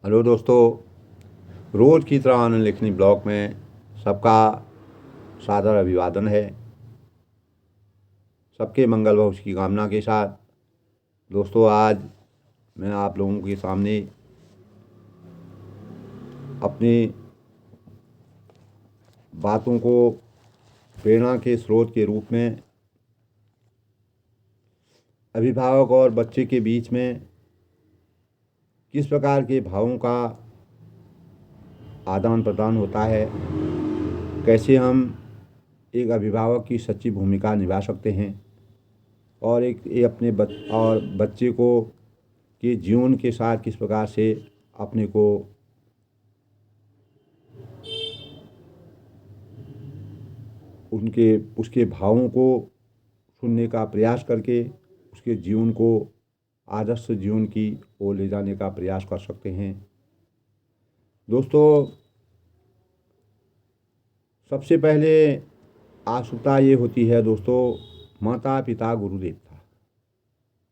Hello दोस्तों, रोज़ की तरह आनंद लिखनी ब्लॉग में सबका सादर अभिवादन है। सबके मंगल भविष्य की कामना के साथ दोस्तों, आज मैं आप लोगों के सामने अपनी बातों को प्रेरणा के स्रोत के रूप में अभिभावक और बच्चे के बीच में किस प्रकार के भावों का आदान प्रदान होता है, कैसे हम एक अभिभावक की सच्ची भूमिका निभा सकते हैं और ये अपने बच्चे को के जीवन के साथ किस प्रकार से अपने को उसके भावों को सुनने का प्रयास करके उसके जीवन को आदर्श जीवन की ओर ले जाने का प्रयास कर सकते हैं। दोस्तों, सबसे पहले आवश्यकता ये होती है दोस्तों, माता पिता गुरु देवता।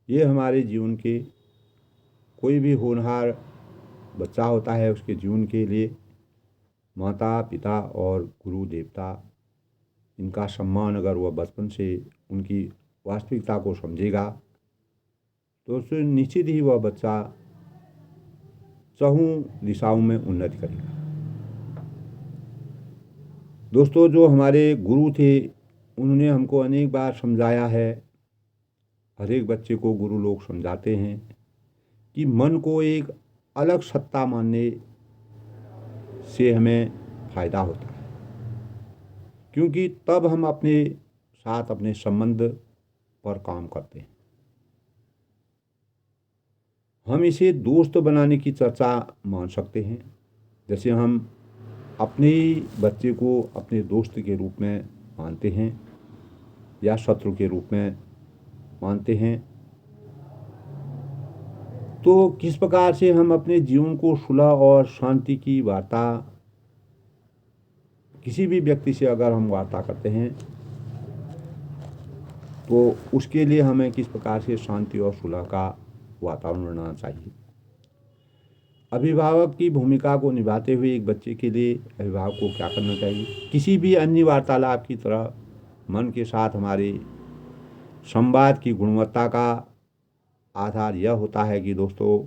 ये हमारे जीवन के कोई भी होनहार बच्चा होता है, उसके जीवन के लिए माता पिता और गुरु देवता, इनका सम्मान अगर वह बचपन से उनकी वास्तविकता को समझेगा तो उससे निश्चित ही वह बच्चा चहुँ दिशाओं में उन्नति करेगा। दोस्तों, जो हमारे गुरु थे उन्होंने हमको अनेक बार समझाया है, हर एक बच्चे को गुरु लोग समझाते हैं कि मन को एक अलग सत्ता मानने से हमें फ़ायदा होता है, क्योंकि तब हम अपने साथ अपने संबंध पर काम करते हैं। हम इसे दोस्त बनाने की चर्चा मान सकते हैं, जैसे हम अपने बच्चे को अपने दोस्त के रूप में मानते हैं या शत्रु के रूप में मानते हैं। तो किस प्रकार से हम अपने जीवन को सुलह और शांति की वार्ता किसी भी व्यक्ति से अगर हम वार्ता करते हैं तो उसके लिए हमें किस प्रकार से शांति और सुलह का वातावरण बनाना चाहिए। अभिभावक की भूमिका को निभाते हुए एक बच्चे के लिए अभिभावक को क्या करना चाहिए? किसी भी अन्य वार्तालाप की तरह मन के साथ हमारे संवाद की गुणवत्ता का आधार यह होता है कि दोस्तों,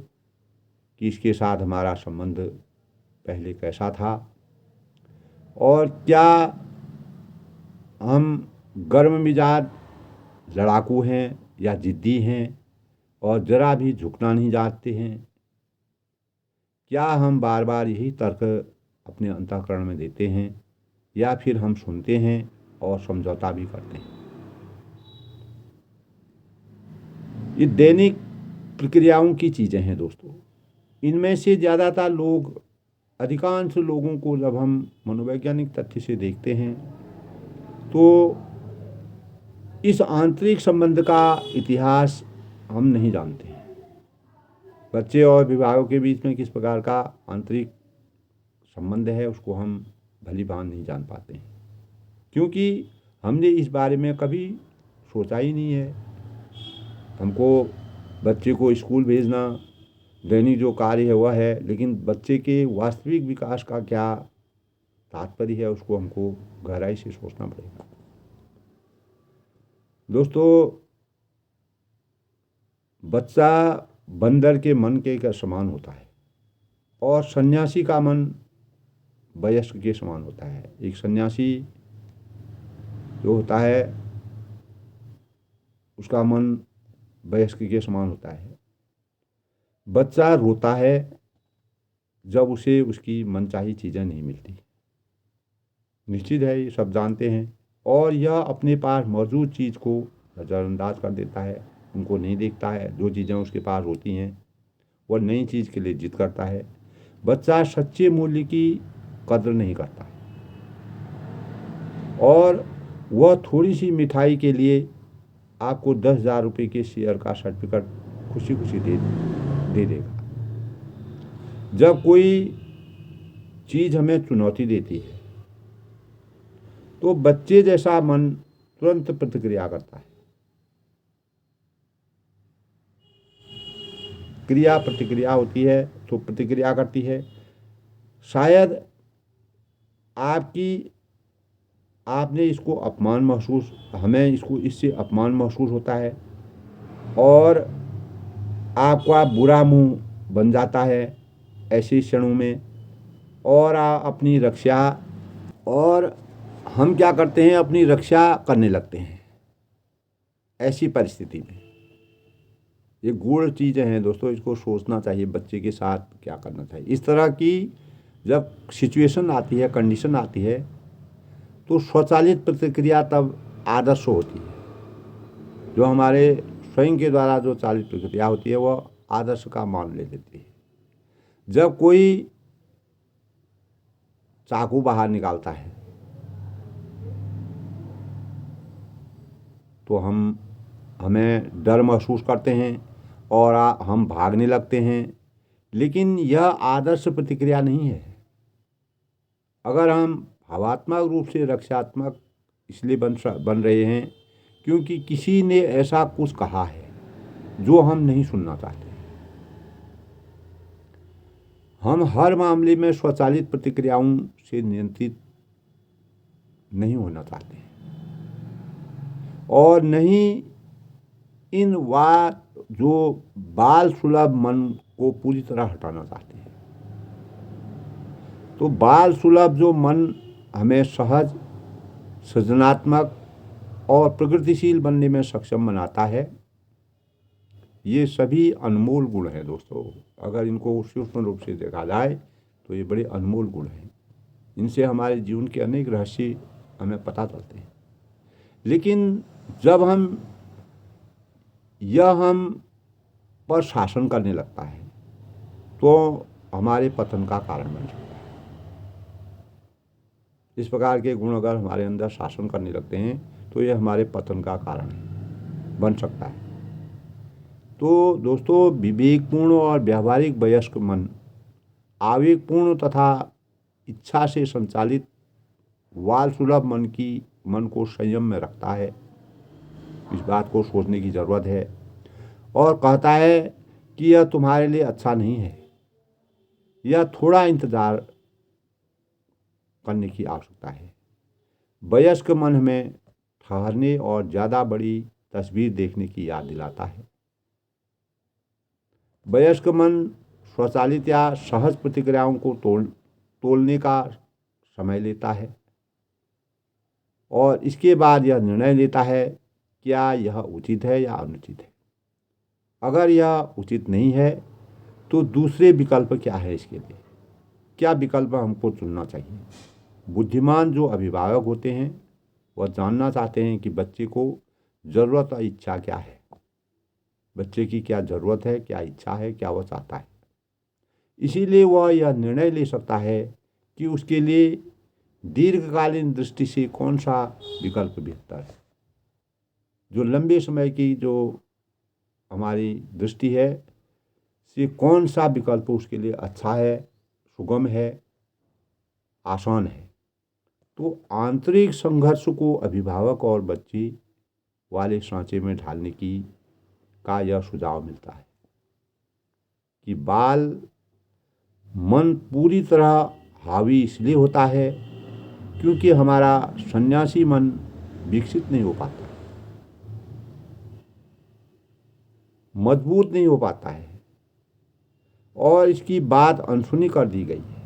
कि इसके साथ हमारा संबंध पहले कैसा था और क्या हम गर्म मिजाज लड़ाकू हैं या ज़िद्दी हैं और ज़रा भी झुकना नहीं जानते हैं। क्या हम बार बार यही तर्क अपने अंतःकरण में देते हैं या फिर हम सुनते हैं और समझौता भी करते हैं। ये दैनिक प्रक्रियाओं की चीज़ें हैं दोस्तों। इनमें से ज़्यादातर लोग, अधिकांश लोगों को जब हम मनोवैज्ञानिक तथ्य से देखते हैं तो इस आंतरिक संबंध का इतिहास हम नहीं जानते हैं। बच्चे और अभिभावकों के बीच में किस प्रकार का आंतरिक संबंध है उसको हम भली भांति नहीं जान पाते हैं, क्योंकि हमने इस बारे में कभी सोचा ही नहीं है। हमको बच्चे को स्कूल भेजना दैनिक जो कार्य है वह है, लेकिन बच्चे के वास्तविक विकास का क्या तात्पर्य है उसको हमको गहराई से सोचना पड़ेगा। दोस्तों, बच्चा बंदर के मन के समान होता है और सन्यासी का मन वयस्क के समान होता है। एक सन्यासी जो होता है उसका मन वयस्क के समान होता है। बच्चा रोता है जब उसे उसकी मनचाही चीज़ें नहीं मिलती, निश्चित है, ये सब जानते हैं, और यह अपने पास मौजूद चीज़ को नज़रअंदाज कर देता है, उनको नहीं देखता है। जो चीज़ें उसके पास होती हैं वह नई चीज़ के लिए जिद करता है। बच्चा सच्चे मूल्य की कदर नहीं करता और वह थोड़ी सी मिठाई के लिए आपको 10,000 रुपये के शेयर का सर्टिफिकेट खुशी खुशी दे देगा। जब कोई चीज़ हमें चुनौती देती है तो बच्चे जैसा मन तुरंत प्रतिक्रिया करता है। क्रिया प्रतिक्रिया होती है, तो प्रतिक्रिया करती है। शायद आपने इसको अपमान महसूस हमें इसको इससे अपमान महसूस होता है और आपका बुरा मुंह बन जाता है ऐसे क्षणों में, और अपनी रक्षा और हम क्या करते हैं, अपनी रक्षा करने लगते हैं ऐसी परिस्थिति में। ये गूढ़ चीज़ें हैं दोस्तों, इसको सोचना चाहिए बच्चे के साथ क्या करना चाहिए। इस तरह की जब सिचुएशन आती है, कंडीशन आती है, तो स्वचालित प्रतिक्रिया तब आदर्श होती है। जो हमारे स्वयं के द्वारा जो चालित प्रतिक्रिया होती है वह आदर्श का मान ले लेती है। जब कोई चाकू बाहर निकालता है तो हमें डर महसूस करते हैं और हम भागने लगते हैं, लेकिन यह आदर्श प्रतिक्रिया नहीं है। अगर हम भावात्मक रूप से रक्षात्मक इसलिए बन रहे हैं क्योंकि किसी ने ऐसा कुछ कहा है जो हम नहीं सुनना चाहते। हम हर मामले में स्वचालित प्रतिक्रियाओं से नियंत्रित नहीं होना चाहते और नहीं इन जो बाल सुलभ मन को पूरी तरह हटाना चाहते हैं। तो बाल सुलभ जो मन हमें सहज, सृजनात्मक और प्रगतिशील बनने में सक्षम बनाता है, ये सभी अनमोल गुण हैं दोस्तों। अगर इनको सूक्ष्म रूप से देखा जाए तो ये बड़े अनमोल गुण हैं। इनसे हमारे जीवन के अनेक रहस्य हमें पता चलते हैं। लेकिन जब हम पर शासन करने लगता है तो हमारे पतन का कारण बन सकता है। इस प्रकार के गुण अगर हमारे अंदर शासन करने लगते हैं तो ये हमारे पतन का कारण बन सकता है। तो दोस्तों, विवेकपूर्ण और व्यावहारिक वयस्क मन आवेगपूर्ण तथा इच्छा से संचालित बाल सुलभ मन को संयम में रखता है। इस बात को सोचने की ज़रूरत है और कहता है कि यह तुम्हारे लिए अच्छा नहीं है, यह थोड़ा इंतज़ार करने की आवश्यकता है। वयस्क मन हमें ठहरने और ज़्यादा बड़ी तस्वीर देखने की याद दिलाता है। वयस्क मन स्वचालित या सहज प्रतिक्रियाओं को तोलने का समय लेता है और इसके बाद यह निर्णय लेता है क्या यह उचित है या अनुचित है। अगर यह उचित नहीं है तो दूसरे विकल्प क्या है, इसके लिए क्या विकल्प हमको चुनना चाहिए। बुद्धिमान जो अभिभावक होते हैं वह जानना चाहते हैं कि बच्चे को ज़रूरत और इच्छा क्या है, बच्चे की क्या ज़रूरत है, क्या इच्छा है, क्या वह चाहता है। इसीलिए वह यह निर्णय ले सकता है कि उसके लिए दीर्घकालीन दृष्टि से कौन सा विकल्प बेहतर है। जो लंबे समय की जो हमारी दृष्टि है से कौन सा विकल्प उसके लिए अच्छा है, सुगम है, आसान है। तो आंतरिक संघर्ष को अभिभावक और बच्चे वाले सांचे में ढालने का यह सुझाव मिलता है कि बाल मन पूरी तरह हावी इसलिए होता है क्योंकि हमारा सन्यासी मन विकसित नहीं हो पाता, मजबूत नहीं हो पाता है और इसकी बात अनसुनी कर दी गई है।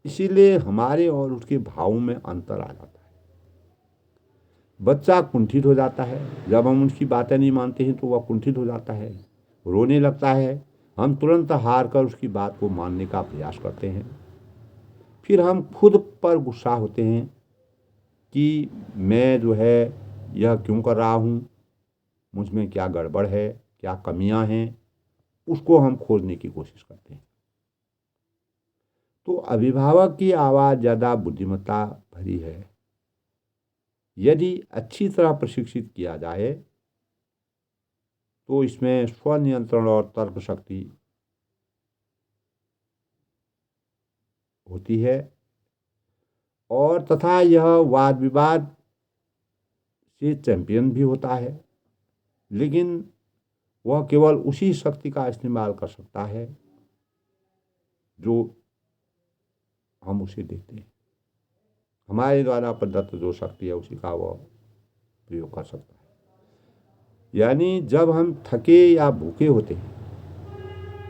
इसीलिए हमारे और उसके भावों में अंतर आ जाता है। बच्चा कुंठित हो जाता है, जब हम उसकी बातें नहीं मानते हैं तो वह कुंठित हो जाता है, रोने लगता है। हम तुरंत हार कर उसकी बात को मानने का प्रयास करते हैं। फिर हम खुद पर गुस्सा होते हैं कि मैं जो है यह क्यों कर रहा हूँ, मुझ में क्या गड़बड़ है, क्या कमियां हैं, उसको हम खोजने की कोशिश करते हैं। तो अभिभावक की आवाज़ ज़्यादा बुद्धिमत्ता भरी है। यदि अच्छी तरह प्रशिक्षित किया जाए तो इसमें स्वनियंत्रण और तर्क शक्ति होती है और तथा यह वाद विवाद से चैंपियन भी होता है। लेकिन वह केवल उसी शक्ति का इस्तेमाल कर सकता है जो हम उसे देते हैं। हमारे द्वारा प्रदत्त जो शक्ति है उसी का वह प्रयोग कर सकता है। यानी जब हम थके या भूखे होते हैं,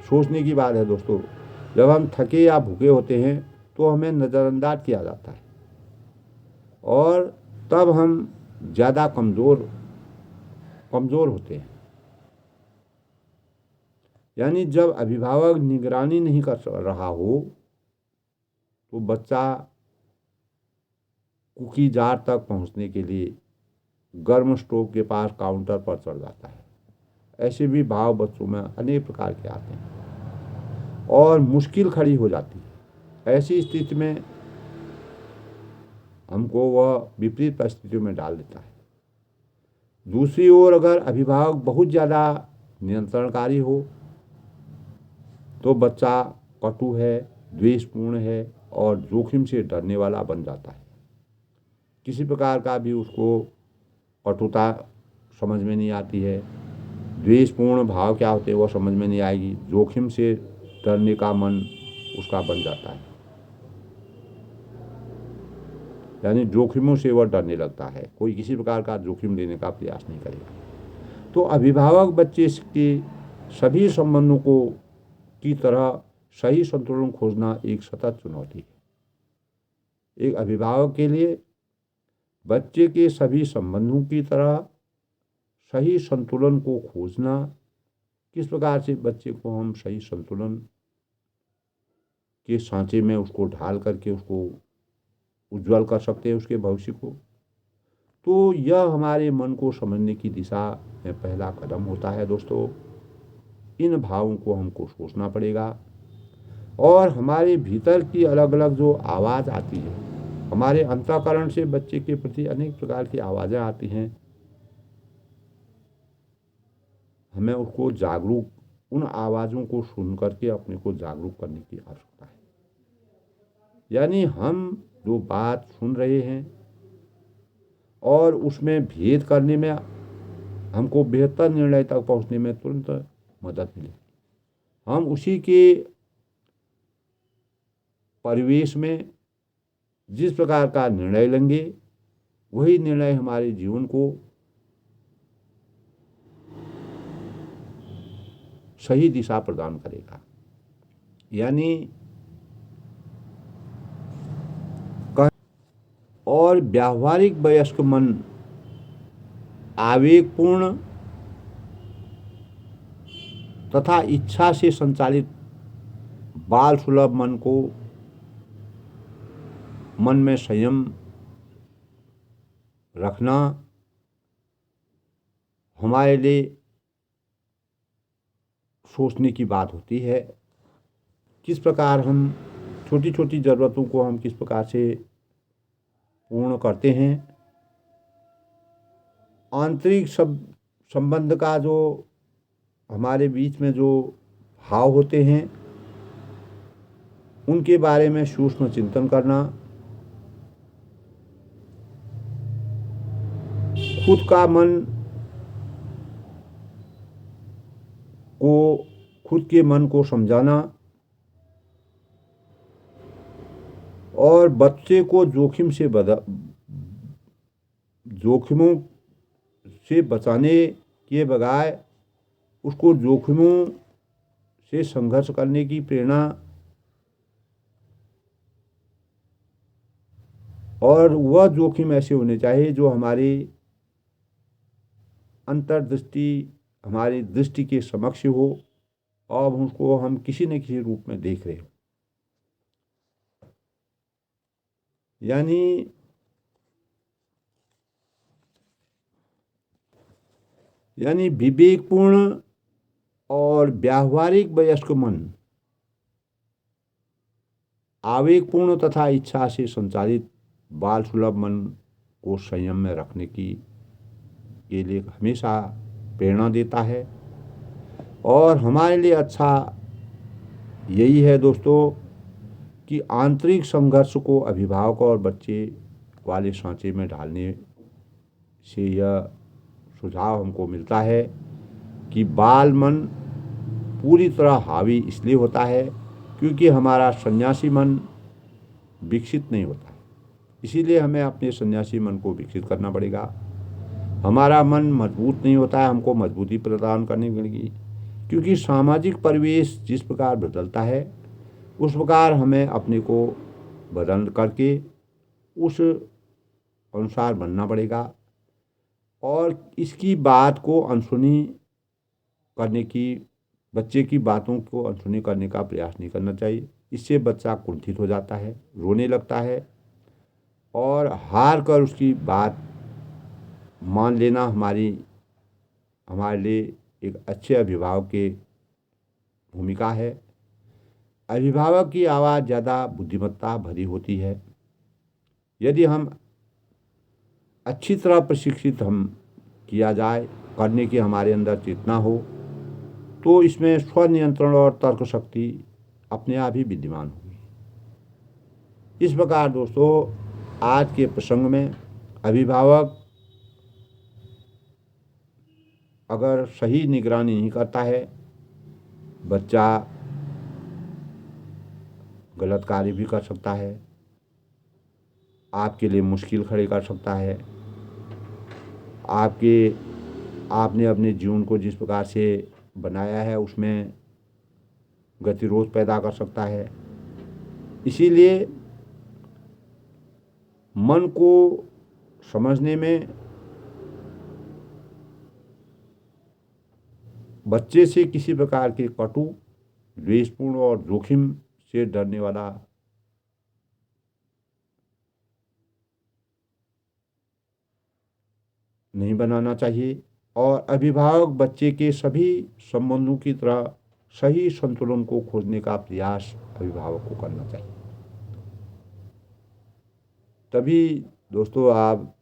सोचने की बात है दोस्तों, जब हम थके या भूखे होते हैं तो हमें नज़रअंदाज किया जाता है और तब हम ज़्यादा कमज़ोर होते हैं। यानी जब अभिभावक निगरानी नहीं कर रहा हो तो बच्चा कुकी जार तक पहुंचने के लिए गर्म स्टोव के पास काउंटर पर चढ़ जाता है। ऐसे भी भाव बच्चों में अनेक प्रकार के आते हैं और मुश्किल खड़ी हो जाती है। ऐसी स्थिति में हमको वह विपरीत परिस्थितियों में डाल देता है। दूसरी ओर अगर अभिभावक बहुत ज़्यादा नियंत्रणकारी हो तो बच्चा कटु है, द्वेषपूर्ण है और जोखिम से डरने वाला बन जाता है। किसी प्रकार का भी उसको कटुता समझ में नहीं आती है, द्वेषपूर्ण भाव क्या होते हैं वो समझ में नहीं आएगी, जोखिम से डरने का मन उसका बन जाता है। यानी जोखिमों से वह डरने लगता है, कोई किसी प्रकार का जोखिम लेने का प्रयास नहीं करेगा। तो अभिभावक बच्चे के सभी संबंधों को की तरह सही संतुलन खोजना एक सतत चुनौती है। एक अभिभावक के लिए बच्चे के सभी संबंधों की तरह सही संतुलन को खोजना, किस प्रकार से बच्चे को हम सही संतुलन के सांचे में उसको ढाल करके उसको उज्जवल कर सकते हैं उसके भविष्य को, तो यह हमारे मन को समझने की दिशा में पहला कदम होता है। दोस्तों, इन भावों को हमको सोचना पड़ेगा और हमारे भीतर की अलग अलग जो आवाज़ आती है, हमारे अंतःकरण से बच्चे के प्रति अनेक प्रकार की आवाज़ें आती हैं, हमें उसको जागरूक, उन आवाज़ों को सुन करके अपने को जागरूक करने की आवश्यकता है। यानी हम जो बात सुन रहे हैं और उसमें भेद करने में हमको बेहतर निर्णय तक पहुंचने में तुरंत मदद मिले। हम उसी के परिवेश में जिस प्रकार का निर्णय लेंगे वही निर्णय हमारे जीवन को सही दिशा प्रदान करेगा। यानी और व्यावहारिक वयस्क मन आवेगपूर्ण तथा इच्छा से संचालित बाल सुलभ मन में संयम रखना हमारे लिए सोचने की बात होती है। किस प्रकार हम छोटी छोटी ज़रूरतों को हम किस प्रकार से पूर्ण करते हैं। आंतरिक संबंध का जो हमारे बीच में जो भाव होते हैं उनके बारे में सूक्ष्म चिंतन करना, खुद का मन को, खुद के मन को समझाना और बच्चे को जोखिमों से बचाने के बजाय उसको जोखिमों से संघर्ष करने की प्रेरणा और वह जोखिम ऐसे होने चाहिए जो हमारी अंतर्दृष्टि, हमारी दृष्टि के समक्ष हो और उसको हम किसी न किसी रूप में देख रहे हो। यानी विवेकपूर्ण और व्यावहारिक वयस्क मन आवेगपूर्ण तथा इच्छा से संचालित बाल सुलभ मन को संयम में रखने के लिए हमेशा प्रेरणा देता है। और हमारे लिए अच्छा यही है दोस्तों कि आंतरिक संघर्ष को अभिभावक और बच्चे वाले सांचे में ढालने से यह सुझाव हमको मिलता है कि बाल मन पूरी तरह हावी इसलिए होता है क्योंकि हमारा सन्यासी मन विकसित नहीं होता है। इसीलिए हमें अपने सन्यासी मन को विकसित करना पड़ेगा। हमारा मन मजबूत नहीं होता है, हमको मजबूती प्रदान करनी पड़ेगी, क्योंकि सामाजिक परिवेश जिस प्रकार बदलता है उस प्रकार हमें अपने को बदल करके उस अनुसार बनना पड़ेगा और इसकी बात को अनसुनी करने की, बच्चे की बातों को अनसुनी करने का प्रयास नहीं करना चाहिए। इससे बच्चा कुंठित हो जाता है, रोने लगता है और हार कर उसकी बात मान लेना हमारे लिए एक अच्छे अभिभावक की भूमिका है। अभिभावक की आवाज़ ज़्यादा बुद्धिमत्ता भरी होती है। यदि हम अच्छी तरह प्रशिक्षित किया जाए, करने की हमारे अंदर चेतना हो, तो इसमें स्वनियंत्रण और तर्क शक्ति अपने आप ही विद्यमान होगी। इस प्रकार दोस्तों, आज के प्रसंग में अभिभावक अगर सही निगरानी नहीं करता है, बच्चा गलत कार्य भी कर सकता है, आपके लिए मुश्किल खड़े कर सकता है, आपने अपने जीवन को जिस प्रकार से बनाया है उसमें गतिरोध पैदा कर सकता है। इसीलिए मन को समझने में बच्चे से किसी प्रकार के कटु, द्वेषपूर्ण और जोखिम से डरने वाला नहीं बनाना चाहिए और अभिभावक बच्चे के सभी संबंधों की तरह सही संतुलन को खोजने का प्रयास अभिभावक को करना चाहिए। तभी दोस्तों आप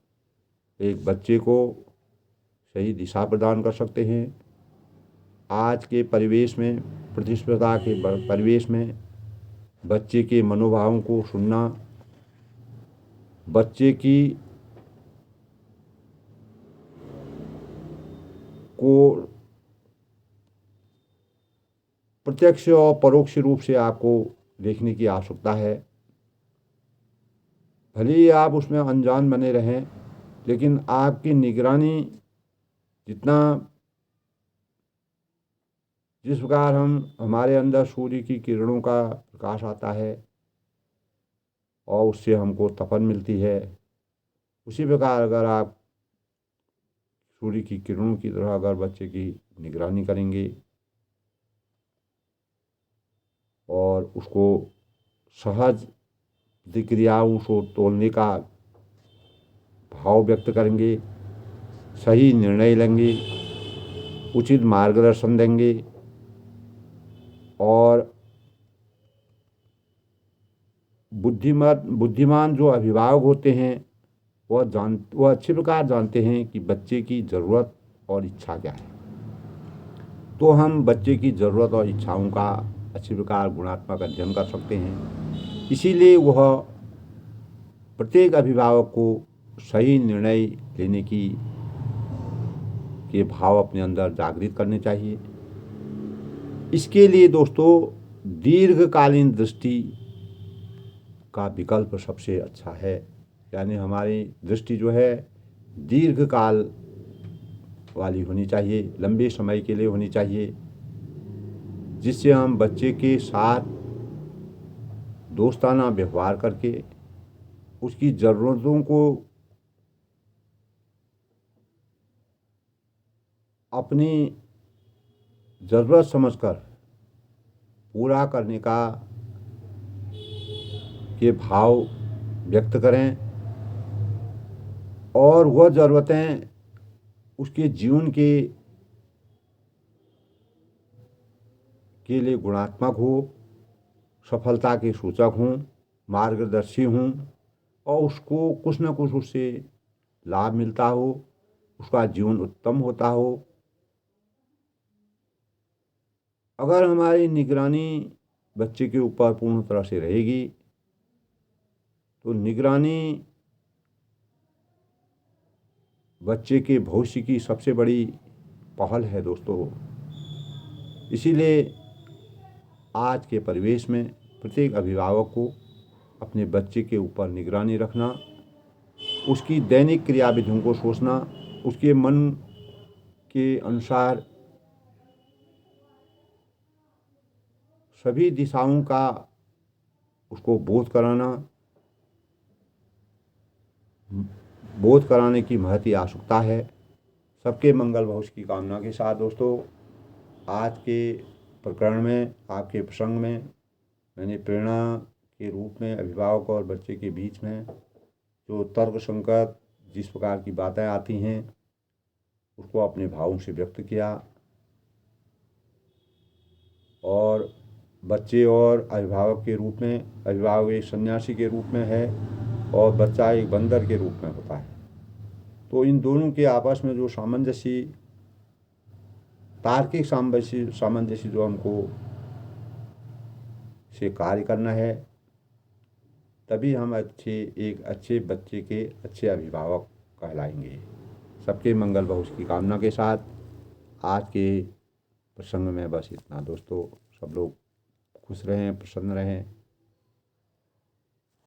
एक बच्चे को सही दिशा प्रदान कर सकते हैं। आज के परिवेश में, प्रतिस्पर्धा के परिवेश में बच्चे के मनोभावों को सुनना, बच्चे की को प्रत्यक्ष और परोक्ष रूप से आपको देखने की आवश्यकता है। भले ही आप उसमें अनजान बने रहें, लेकिन आपकी निगरानी जिस प्रकार हमारे अंदर सूर्य की किरणों का प्रकाश आता है और उससे हमको तपन मिलती है, उसी प्रकार अगर आप सूर्य की किरणों की तरह अगर बच्चे की निगरानी करेंगे और उसको सहज प्रतिक्रियाओं को तोलने का भाव व्यक्त करेंगे, सही निर्णय लेंगे, उचित मार्गदर्शन देंगे और बुद्धिमान जो अभिभावक होते हैं वह अच्छे प्रकार जानते हैं कि बच्चे की ज़रूरत और इच्छा क्या है। तो हम बच्चे की ज़रूरत और इच्छाओं का अच्छी प्रकार गुणात्मक अध्ययन कर सकते हैं। इसीलिए वह प्रत्येक अभिभावक को सही निर्णय लेने के भाव अपने अंदर जागृत करने चाहिए। इसके लिए दोस्तों दीर्घकालीन दृष्टि का विकल्प सबसे अच्छा है। यानी हमारी दृष्टि जो है दीर्घकाल वाली होनी चाहिए, लंबे समय के लिए होनी चाहिए, जिससे हम बच्चे के साथ दोस्ताना व्यवहार करके उसकी ज़रूरतों को अपनी ज़रूरत समझकर पूरा करने के भाव व्यक्त करें और वह ज़रूरतें उसके जीवन के लिए गुणात्मक हो, सफलता के सूचक हों, मार्गदर्शी हों और उसको कुछ न कुछ उससे लाभ मिलता हो, उसका जीवन उत्तम होता हो। अगर हमारी निगरानी बच्चे के ऊपर पूर्ण तरह से रहेगी तो निगरानी बच्चे के भविष्य की सबसे बड़ी पहल है दोस्तों। इसीलिए आज के परिवेश में प्रत्येक अभिभावक को अपने बच्चे के ऊपर निगरानी रखना, उसकी दैनिक क्रियाविधियों को सोचना, उसके मन के अनुसार सभी दिशाओं का उसको बोध कराने की महती आवश्यकता है। सबके मंगल भविष्य की कामना के साथ दोस्तों, आज के प्रकरण में, आपके प्रसंग में मैंने प्रेरणा के रूप में अभिभावक और बच्चे के बीच में जो तर्क संगत जिस प्रकार की बातें आती हैं उसको अपने भावों से व्यक्त किया। और बच्चे और अभिभावक के रूप में, अभिभावक एक सन्यासी के रूप में है और बच्चा एक बंदर के रूप में होता है। तो इन दोनों के आपस में जो सामंजस्य, तार्किक सामंजस्य जो हमको से कार्य करना है, तभी हम एक अच्छे बच्चे के अच्छे अभिभावक कहलाएंगे। सबके मंगल भविष्य की कामना के साथ आज के प्रसंग में बस इतना दोस्तों। सब लोग खुश रहें, प्रसन्न रहें।